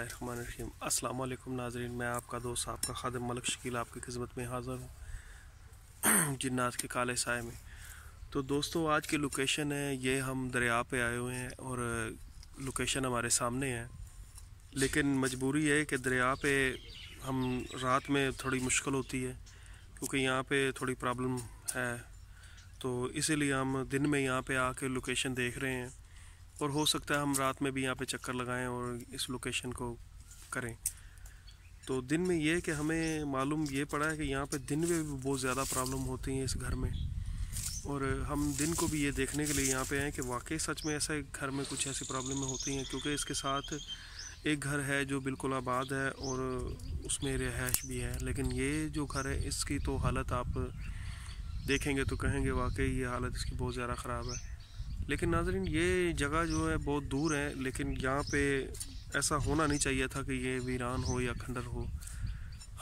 बिस्मिल्लाहिर्रहमानिर्रहीम। अस्सलाम वालेकुम नाज़रीन, मैं आपका दोस्त आपका खादिम मलिक शकील आपकी खिदमत में हाज़िर हूँ जिन्नात के काले साए में। तो दोस्तों, आज की लोकेशन है ये, हम दरिया पे आए हुए हैं और लोकेशन हमारे सामने है। लेकिन मजबूरी है कि दरिया पे हम रात में थोड़ी मुश्किल होती है क्योंकि यहाँ पे थोड़ी प्रॉब्लम है, तो इसीलिए हम दिन में यहाँ पे आके लोकेशन देख रहे हैं और हो सकता है हम रात में भी यहाँ पे चक्कर लगाएं और इस लोकेशन को करें। तो दिन में ये कि हमें मालूम ये पड़ा है कि यहाँ पे दिन में भी बहुत ज़्यादा प्रॉब्लम होती हैं इस घर में, और हम दिन को भी ये देखने के लिए यहाँ पे हैं कि वाकई सच में ऐसा घर में कुछ ऐसी प्रॉब्लम होती हैं। क्योंकि इसके साथ एक घर है जो बिल्कुल आबाद है और उसमें रिहाइश भी है, लेकिन ये जो घर है इसकी तो हालत आप देखेंगे तो कहेंगे वाकई ये हालत इसकी बहुत ज़्यादा ख़राब है। लेकिन नाज़रीन, ये जगह जो है बहुत दूर है, लेकिन यहाँ पे ऐसा होना नहीं चाहिए था कि ये वीरान हो या खंडर हो।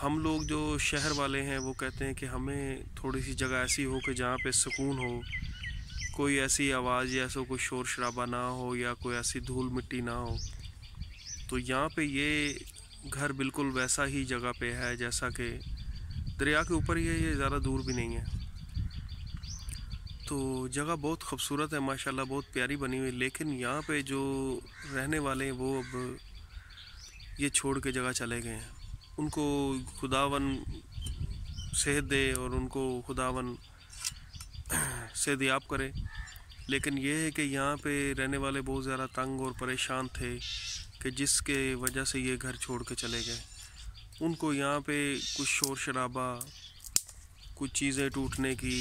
हम लोग जो शहर वाले हैं वो कहते हैं कि हमें थोड़ी सी जगह ऐसी हो कि जहाँ पे सुकून हो, कोई ऐसी आवाज़ या ऐसा कोई शोर शराबा ना हो या कोई ऐसी धूल मिट्टी ना हो। तो यहाँ पे ये घर बिल्कुल वैसा ही जगह पे है जैसा कि दरिया के ऊपर ही है, ये ज़्यादा दूर भी नहीं है। तो जगह बहुत खूबसूरत है माशाल्लाह, बहुत प्यारी बनी हुई। लेकिन यहाँ पे जो रहने वाले हैं वो अब ये छोड़ के जगह चले गए हैं। उनको खुदावन सेहत दे और उनको खुदावन सेहतयाब करे। लेकिन ये है कि यहाँ पे रहने वाले बहुत ज़्यादा तंग और परेशान थे कि जिसके वजह से ये घर छोड़ के चले गए। उनको यहाँ पे कुछ शोर शराबा, कुछ चीज़ें टूटने की,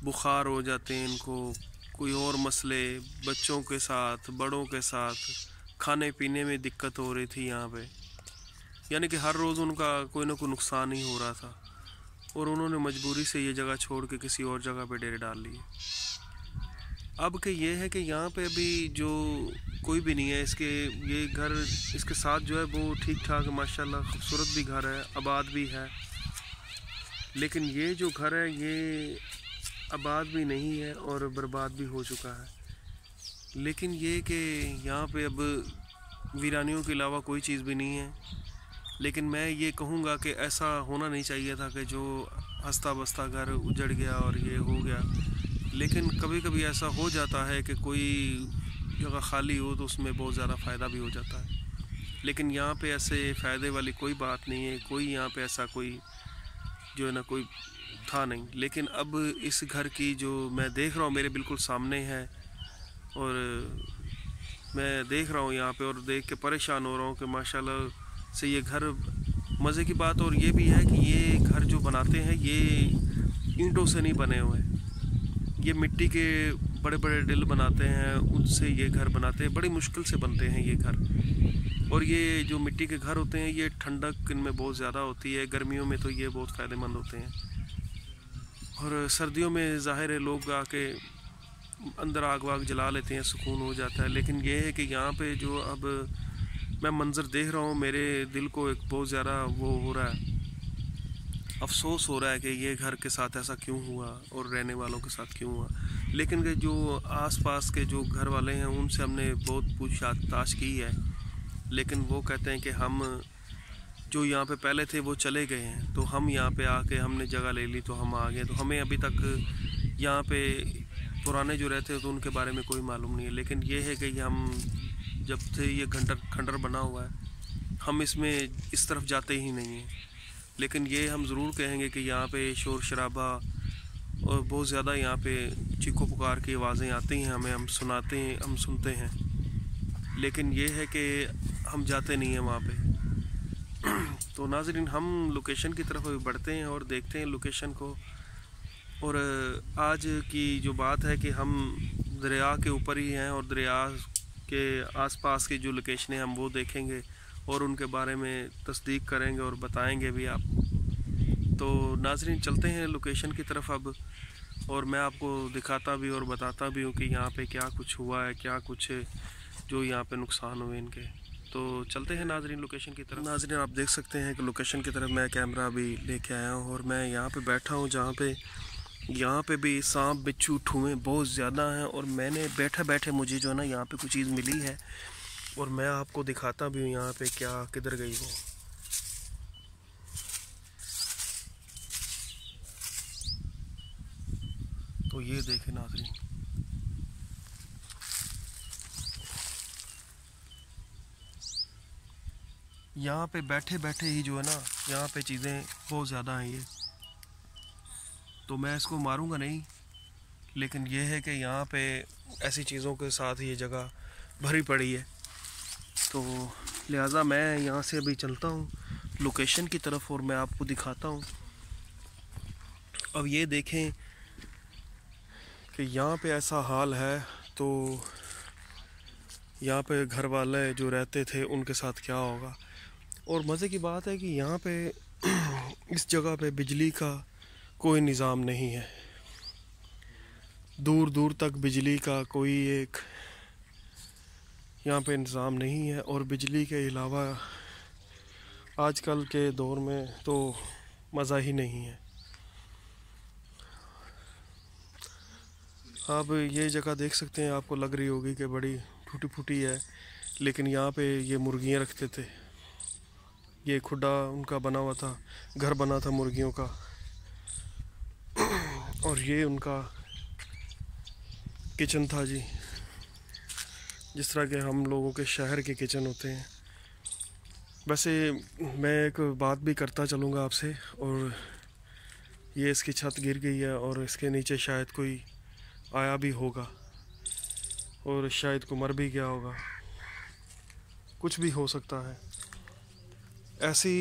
बुखार हो जाते हैं इनको, कोई और मसले, बच्चों के साथ बड़ों के साथ खाने पीने में दिक्कत हो रही थी यहाँ पे। यानी कि हर रोज़ उनका कोई ना कोई नुकसान ही हो रहा था और उन्होंने मजबूरी से ये जगह छोड़ के किसी और जगह पे डेरे डाल लिए। अब के ये है कि यहाँ पे अभी जो कोई भी नहीं है, ये घर इसके साथ जो है वो ठीक ठाक माशाल्लाह खूबसूरत भी घर है, आबाद भी है। लेकिन ये जो घर है ये आबाद भी नहीं है और बर्बाद भी हो चुका है। लेकिन ये कि यहाँ पे अब वीरानियों के अलावा कोई चीज़ भी नहीं है। लेकिन मैं ये कहूँगा कि ऐसा होना नहीं चाहिए था कि जो हंसता बसता घर उजड़ गया और ये हो गया। लेकिन कभी कभी ऐसा हो जाता है कि कोई जगह खाली हो तो उसमें बहुत ज़्यादा फ़ायदा भी हो जाता है। लेकिन यहाँ पे ऐसे फ़ायदे वाली कोई बात नहीं है, कोई यहाँ पे ऐसा कोई जो है ना कोई था नहीं। लेकिन अब इस घर की जो मैं देख रहा हूँ मेरे बिल्कुल सामने है और मैं देख रहा हूँ यहाँ पे और देख के परेशान हो रहा हूँ कि माशाल्लाह से ये घर मज़े की बात और ये भी है कि ये घर जो बनाते हैं ये ईंटों से नहीं बने हुए, ये मिट्टी के बड़े बड़े डिल बनाते हैं, उनसे ये घर बनाते हैं। बड़ी मुश्किल से बनते हैं ये घर। और ये जो मिट्टी के घर होते हैं ये ठंडक इनमें बहुत ज़्यादा होती है, गर्मियों में तो ये बहुत फ़ायदेमंद होते हैं और सर्दियों में ज़ाहिर है लोग आके अंदर आग वाग जला लेते हैं, सुकून हो जाता है। लेकिन ये है कि यहाँ पे जो अब मैं मंज़र देख रहा हूँ मेरे दिल को एक बहुत ज़्यादा वो हो रहा है, अफसोस हो रहा है कि ये घर के साथ ऐसा क्यों हुआ और रहने वालों के साथ क्यों हुआ। लेकिन कि जो आसपास के जो घर वाले हैं उनसे हमने बहुत पूछताछ की है, लेकिन वो कहते हैं कि हम जो यहाँ पे पहले थे वो चले गए हैं, तो हम यहाँ पे आके हमने जगह ले ली तो हम आ गए। तो हमें अभी तक यहाँ पे पुराने जो रहते तो उनके बारे में कोई मालूम नहीं है। लेकिन ये है कि हम जब से ये खंडर बना हुआ है हम इसमें इस तरफ जाते ही नहीं हैं। लेकिन ये हम ज़रूर कहेंगे कि यहाँ पे शोर शराबा और बहुत ज़्यादा यहाँ पे चीखो पुकार की आवाज़ें आती हैं, हम सुनते हैं। लेकिन ये है कि हम जाते नहीं हैं वहाँ पे। तो नाज़रीन, हम लोकेशन की तरफ अभी बढ़ते हैं और देखते हैं लोकेशन को। और आज की जो बात है कि हम दरिया के ऊपर ही हैं और दरिया के आसपास की जो लोकेशन है हम वो देखेंगे और उनके बारे में तस्दीक करेंगे और बताएंगे भी आप। तो नाज़रीन, चलते हैं लोकेशन की तरफ अब, और मैं आपको दिखाता भी और बताता भी हूँ कि यहाँ पे क्या कुछ हुआ है, क्या कुछ जो यहाँ पे नुकसान हुए इनके। तो चलते हैं नाज़रीन लोकेशन की तरफ। नाज़रीन, आप देख सकते हैं कि लोकेशन की तरफ मैं कैमरा अभी लेके आया हूँ और मैं यहाँ पे बैठा हूँ जहाँ पे यहाँ पे भी सांप बिच्छू ठुएं बहुत ज़्यादा हैं। और मैंने बैठे बैठे मुझे जो है ना यहाँ पे कुछ चीज़ मिली है और मैं आपको दिखाता भी हूँ यहाँ पे क्या किधर गई वो। तो ये देखें नाज़रीन, यहाँ पे बैठे बैठे ही जो है ना, यहाँ पे चीज़ें बहुत ज़्यादा हैं ये। तो मैं इसको मारूंगा नहीं, लेकिन ये है कि यहाँ पे ऐसी चीज़ों के साथ ये जगह भरी पड़ी है। तो लिहाजा मैं यहाँ से अभी चलता हूँ लोकेशन की तरफ और मैं आपको दिखाता हूँ। अब ये देखें कि यहाँ पे ऐसा हाल है, तो यहाँ पे घर वाले जो रहते थे उनके साथ क्या होगा। और मज़े की बात है कि यहाँ पे इस जगह पे बिजली का कोई निज़ाम नहीं है, दूर दूर तक बिजली का कोई एक यहाँ पे इंतज़ाम नहीं है। और बिजली के अलावा आजकल के दौर में तो मज़ा ही नहीं है। आप ये जगह देख सकते हैं, आपको लग रही होगी कि बड़ी टूटी फूटी है, लेकिन यहाँ पे ये मुर्गियाँ रखते थे। ये खुड्डा उनका बना हुआ था, घर बना था मुर्गियों का, और ये उनका किचन था जी, जिस तरह के हम लोगों के शहर के किचन होते हैं। वैसे मैं एक बात भी करता चलूँगा आपसे, और ये इसकी छत गिर गई है और इसके नीचे शायद कोई आया भी होगा और शायद को मर भी गया होगा, कुछ भी हो सकता है। ऐसी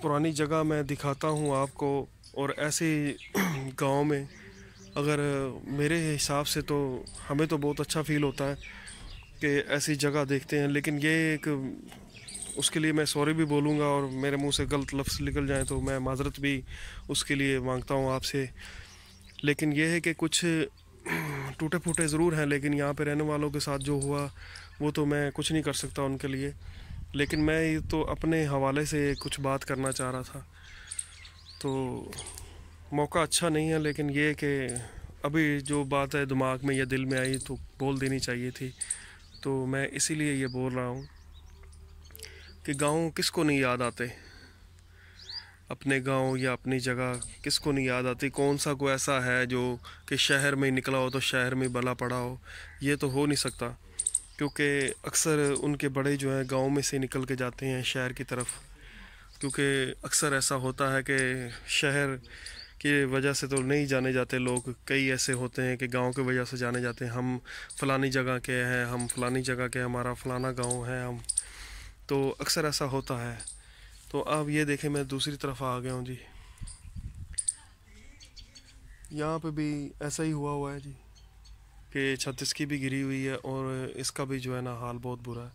पुरानी जगह मैं दिखाता हूँ आपको, और ऐसे गांव में अगर मेरे हिसाब से तो हमें तो बहुत अच्छा फील होता है कि ऐसी जगह देखते हैं। लेकिन ये एक, उसके लिए मैं सॉरी भी बोलूँगा, और मेरे मुंह से गलत लफ्ज़ निकल जाए तो मैं माज़रत भी उसके लिए मांगता हूँ आपसे। लेकिन ये है कि कुछ टूटे फूटे ज़रूर हैं, लेकिन यहाँ पे रहने वालों के साथ जो हुआ वो तो मैं कुछ नहीं कर सकता उनके लिए। लेकिन मैं तो अपने हवाले से कुछ बात करना चाह रहा था। तो मौका अच्छा नहीं है, लेकिन ये कि अभी जो बात है दिमाग में या दिल में आई तो बोल देनी चाहिए थी। तो मैं इसीलिए ये बोल रहा हूँ कि गाँव किसको नहीं याद आते, अपने गांव या अपनी जगह किसको नहीं याद आती। कौन सा कोई ऐसा है जो कि शहर में निकला हो तो शहर में भला पड़ा हो, ये तो हो नहीं सकता। क्योंकि अक्सर उनके बड़े जो हैं गांव में से निकल के जाते हैं शहर की तरफ, क्योंकि अक्सर ऐसा होता है कि शहर की वजह से तो नहीं जाने जाते लोग, कई ऐसे होते हैं कि गांव की वजह से जाने जाते हैं। हम फ़लानी जगह के हैं, हम फ़लानी जगह के, हमारा फ़लाना गांव है हम, तो अक्सर ऐसा होता है। तो अब ये देखें मैं दूसरी तरफ आ गया हूँ जी, यहाँ पे भी ऐसा ही हुआ है जी कि छत इसकी भी गिरी हुई है और इसका भी जो है ना हाल बहुत बुरा है।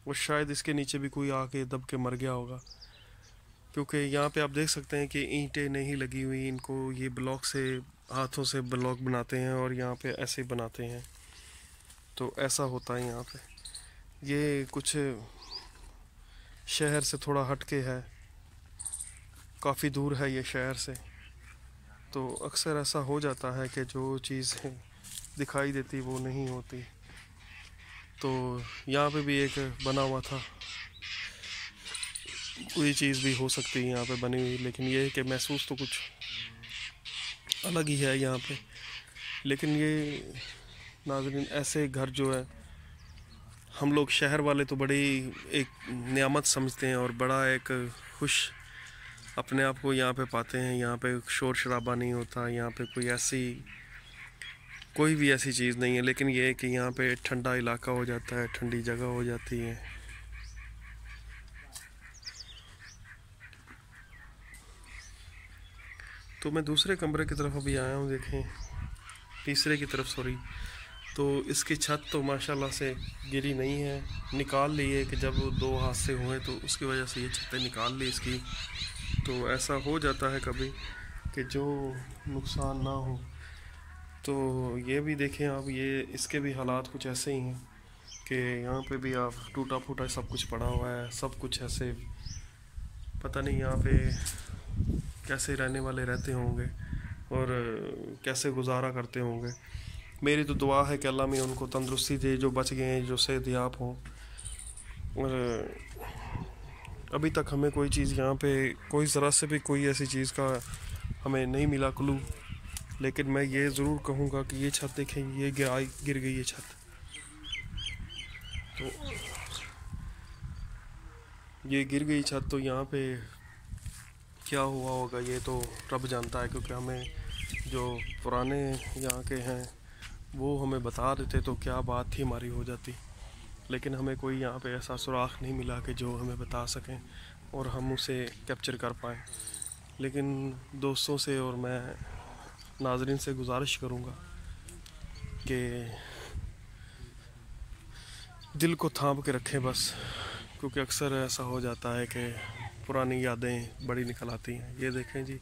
और शायद इसके नीचे भी कोई आके दब के मर गया होगा, क्योंकि यहाँ पे आप देख सकते हैं कि ईंटें नहीं लगी हुई, इनको ये ब्लॉक से, हाथों से ब्लॉक बनाते हैं और यहाँ पे ऐसे बनाते हैं। तो ऐसा होता है यहाँ पे। ये कुछ शहर से थोड़ा हट के है, काफ़ी दूर है ये शहर से। तो अक्सर ऐसा हो जाता है कि जो चीज़ दिखाई देती वो नहीं होती। तो यहाँ पे भी एक बना हुआ था, कोई चीज़ भी हो सकती है यहाँ पे बनी हुई, लेकिन ये है कि महसूस तो कुछ अलग ही है यहाँ पे। लेकिन ये नाज़रीन, ऐसे घर जो है हम लोग शहर वाले तो बड़ी एक नियामत समझते हैं और बड़ा एक खुश अपने आप को यहाँ पे पाते हैं। यहाँ पे शोर शराबा नहीं होता, यहाँ पे कोई भी ऐसी चीज़ नहीं है। लेकिन ये है कि यहाँ पे ठंडा इलाका हो जाता है, ठंडी जगह हो जाती है। तो मैं दूसरे कमरे की तरफ अभी आया हूँ, देखें, तीसरे की तरफ सॉरी। तो इसकी छत तो माशाल्लाह से गिरी नहीं है, निकाल ली है कि जब दो हादसे हुए तो उसकी वजह से ये छतें निकाल ली इसकी। तो ऐसा हो जाता है कभी कि जो नुकसान ना हो। तो ये भी देखें आप, ये इसके भी हालात कुछ ऐसे ही हैं कि यहाँ पे भी आप टूटा फूटा सब कुछ पड़ा हुआ है, सब कुछ ऐसे, पता नहीं यहाँ पे कैसे रहने वाले रहते होंगे और कैसे गुजारा करते होंगे। मेरी तो दुआ है कि अल्लाह में उनको तंदुरुस्ती दे, जो बच गए हैं, जो सेहतयाब हों। और अभी तक हमें कोई चीज़ यहाँ पे कोई ज़रा से भी कोई ऐसी चीज़ का हमें नहीं मिला क्लू। लेकिन मैं ये ज़रूर कहूँगा कि ये छत देखें, ये गिर गई ये छत। तो ये गिर गई छत, तो यहाँ पे क्या हुआ होगा ये तो रब जानता है, क्योंकि हमें जो पुराने यहाँ के हैं वो हमें बता देते तो क्या बात थी हमारी हो जाती। लेकिन हमें कोई यहाँ पे ऐसा सुराख नहीं मिला कि जो हमें बता सकें और हम उसे कैप्चर कर पाएँ। लेकिन दोस्तों से और मैं नाज़रीन से गुजारिश करूँगा कि दिल को थाम के रखें बस, क्योंकि अक्सर ऐसा हो जाता है कि पुरानी यादें बड़ी निकल आती हैं। ये देखें जी,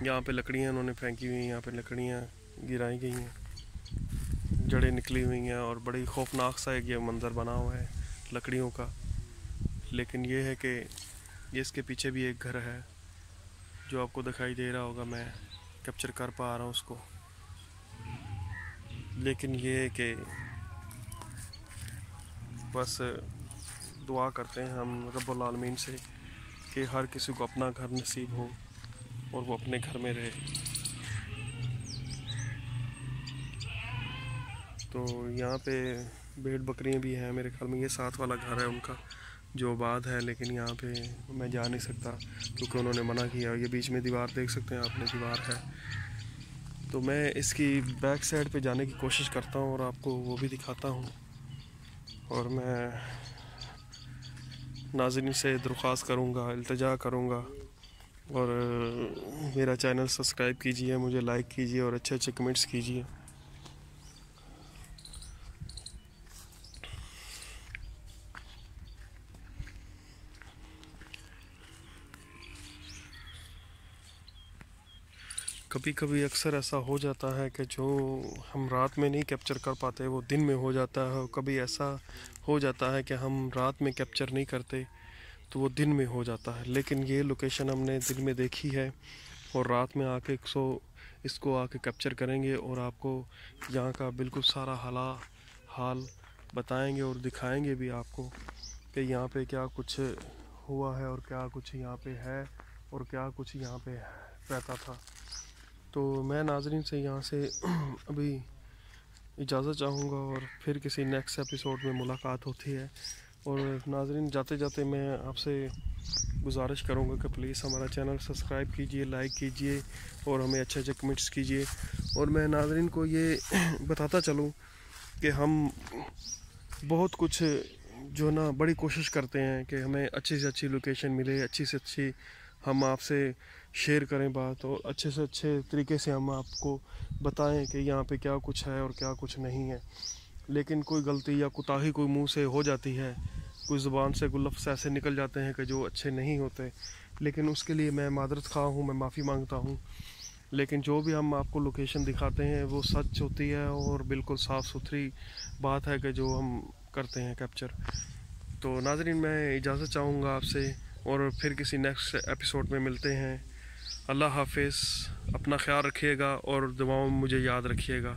यहाँ पे लकड़ियाँ उन्होंने फेंकी हुई हैं, यहाँ पे लकड़ियाँ गिराई गई हैं, जड़ें निकली हुई हैं और बड़ी खौफनाक सा एक ये मंज़र बना हुआ है लकड़ियों का। लेकिन ये है कि ये इसके पीछे भी एक घर है जो आपको दिखाई दे रहा होगा, मैं कैप्चर कर पा रहा हूँ उसको। लेकिन ये है कि बस दुआ करते हैं हम रब्बुल आलमीन से कि हर किसी को अपना घर नसीब हो और वो अपने घर में रहे। तो यहाँ पे भेड़ बकरियाँ भी हैं, मेरे ख्याल में ये साथ वाला घर है उनका जो आबाद है, लेकिन यहाँ पे मैं जा नहीं सकता क्योंकि उन्होंने मना किया। ये बीच में दीवार देख सकते हैं आपने, दीवार है। तो मैं इसकी बैक साइड पे जाने की कोशिश करता हूँ और आपको वो भी दिखाता हूँ। और मैं नाज़रीन से दरख्वास्त करूँगा, इल्तिजा करूँगा, और मेरा चैनल सब्सक्राइब कीजिए, मुझे लाइक कीजिए और अच्छे अच्छे कमेंट्स कीजिए। कभी कभी अक्सर ऐसा हो जाता है कि जो हम रात में नहीं कैप्चर कर पाते वो दिन में हो जाता है, और कभी ऐसा हो जाता है कि हम रात में कैप्चर नहीं करते तो वो दिन में हो जाता है। लेकिन ये लोकेशन हमने दिन में देखी है और रात में आके इसको आके कैप्चर करेंगे और आपको यहाँ का बिल्कुल सारा हाल बताएंगे और दिखाएंगे भी आपको कि यहाँ पे क्या कुछ हुआ है और क्या कुछ यहाँ पे है और क्या कुछ यहाँ पे रहता था। तो मैं नाज़रीन से यहाँ से अभी इजाज़त चाहूँगा और फिर किसी नेक्स्ट एपिसोड में मुलाकात होती है। और नाज़रीन जाते जाते मैं आपसे गुजारिश करूँगा कि प्लीज़ हमारा चैनल सब्सक्राइब कीजिए, लाइक कीजिए और हमें अच्छे अच्छे कमेंट्स कीजिए। और मैं नाज़रीन को ये बताता चलूँ कि हम बहुत कुछ जो ना बड़ी कोशिश करते हैं कि हमें अच्छी से अच्छी लोकेशन मिले, अच्छी से अच्छी हम आपसे शेयर करें बात, और अच्छे से अच्छे तरीके से हम आपको बताएं कि यहाँ पे क्या कुछ है और क्या कुछ नहीं है। लेकिन कोई गलती या कोताही कोई मुंह से हो जाती है, कोई ज़ुबान से कोई लफ्ज़ ऐसे निकल जाते हैं कि जो अच्छे नहीं होते, लेकिन उसके लिए मैं मादरत ख़्वाह हूँ, मैं माफ़ी मांगता हूँ। लेकिन जो भी हम आपको लोकेशन दिखाते हैं वो सच होती है और बिल्कुल साफ़ सुथरी बात है कि जो हम करते हैं कैप्चर। तो नाज़रीन मैं इजाज़त चाहूँगा आपसे और फिर किसी नेक्स्ट एपिसोड में मिलते हैं। अल्लाह हाफिज़, अपना ख्याल रखिएगा और दुआओं में मुझे याद रखिएगा।